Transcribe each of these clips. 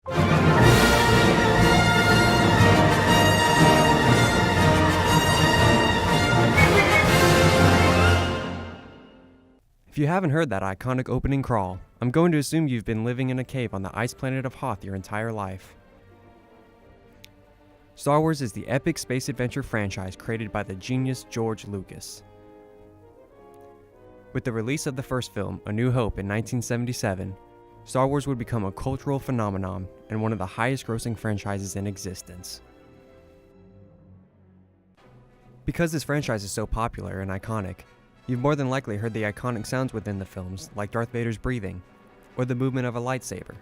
If you haven't heard that iconic opening crawl, I'm going to assume you've been living in a cave on the ice planet of Hoth your entire life. Star Wars is the epic space adventure franchise created by the genius George Lucas. With the release of the first film, A New Hope, in 1977, Star Wars would become a cultural phenomenon and one of the highest-grossing franchises in existence. Because this franchise is so popular and iconic, you've more than likely heard the iconic sounds within the films, like Darth Vader's breathing, or the movement of a lightsaber.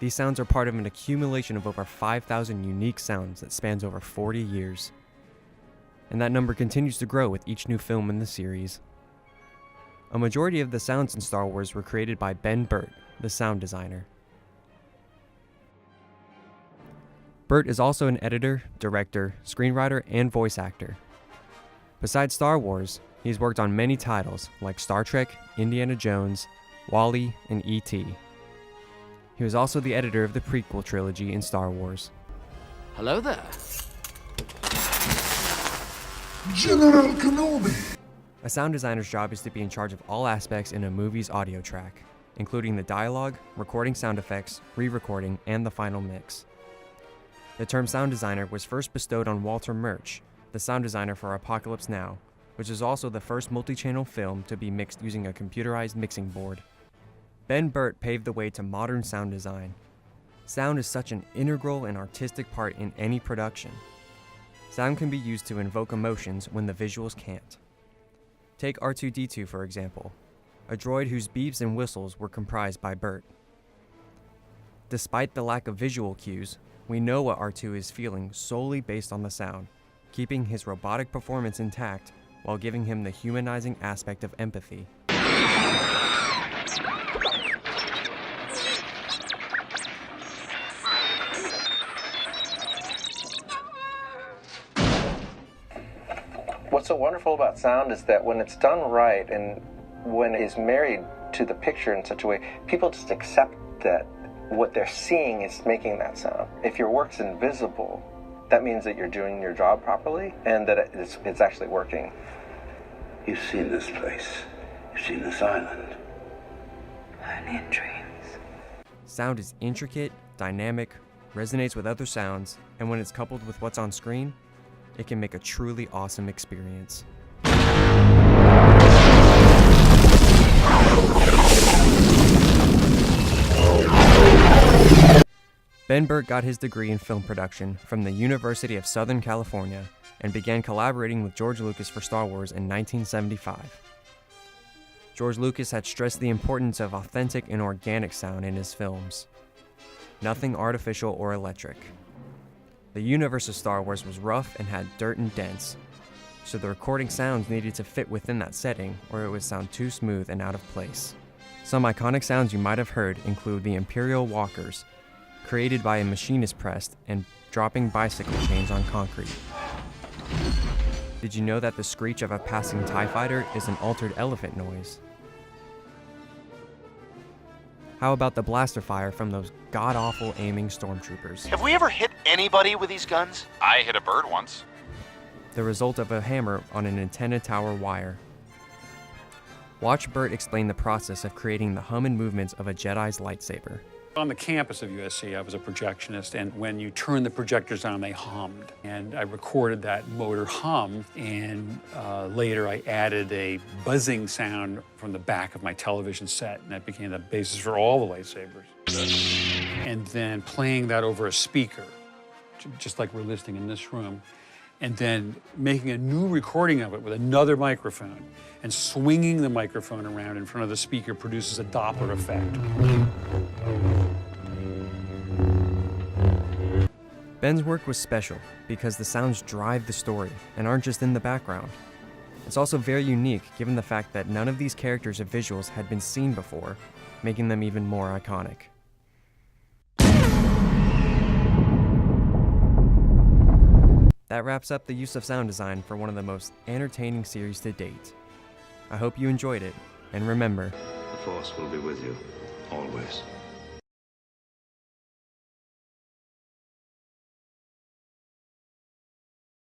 These sounds are part of an accumulation of over 5,000 unique sounds that spans over 40 years. And that number continues to grow with each new film in the series. A majority of the sounds in Star Wars were created by Ben Burtt, the sound designer. Burtt is also an editor, director, screenwriter, and voice actor. Besides Star Wars, he's worked on many titles like Star Trek, Indiana Jones, WALL-E, and E.T. He was also the editor of the prequel trilogy in Star Wars. Hello there. General Kenobi! A sound designer's job is to be in charge of all aspects in a movie's audio track, including the dialogue, recording sound effects, re-recording, and the final mix. The term sound designer was first bestowed on Walter Murch, the sound designer for Apocalypse Now, which is also the first multi-channel film to be mixed using a computerized mixing board. Ben Burtt paved the way to modern sound design. Sound is such an integral and artistic part in any production. Sound can be used to invoke emotions when the visuals can't. Take R2-D2 for example, a droid whose beeps and whistles were comprised by Burtt. Despite the lack of visual cues, we know what R2 is feeling solely based on the sound, keeping his robotic performance intact while giving him the humanizing aspect of empathy. What's so wonderful about sound is that when it's done right and when it's married to the picture in such a way, people just accept that what they're seeing is making that sound. If your work's invisible, that means that you're doing your job properly and that it's actually working. You've seen this place. You've seen this island. Only in dreams. Sound is intricate, dynamic, resonates with other sounds, and when it's coupled with what's on screen, it can make a truly awesome experience. Ben Burtt got his degree in film production from the University of Southern California and began collaborating with George Lucas for Star Wars in 1975. George Lucas had stressed the importance of authentic and organic sound in his films. Nothing artificial or electric. The universe of Star Wars was rough and had dirt and dents, so the recording sounds needed to fit within that setting or it would sound too smooth and out of place. Some iconic sounds you might have heard include the Imperial Walkers, created by a machinist press and dropping bicycle chains on concrete. Did you know that the screech of a passing TIE fighter is an altered elephant noise? How about the blaster fire from those god-awful aiming stormtroopers? Have we ever hit anybody with these guns? I hit a bird once. The result of a hammer on an antenna tower wire. Watch Burtt explain the process of creating the hum and movements of a Jedi's lightsaber. On the campus of USC, I was a projectionist, and when you turn the projectors on, they hummed. And I recorded that motor hum, and later I added a buzzing sound from the back of my television set, and that became the basis for all the lightsabers. And then playing that over a speaker, just like we're listening in this room, and then making a new recording of it with another microphone, and swinging the microphone around in front of the speaker produces a Doppler effect. Ben's work was special because the sounds drive the story and aren't just in the background. It's also very unique given the fact that none of these characters or visuals had been seen before, making them even more iconic. That wraps up the use of sound design for one of the most entertaining series to date. I hope you enjoyed it, and remember, The Force will be with you, always.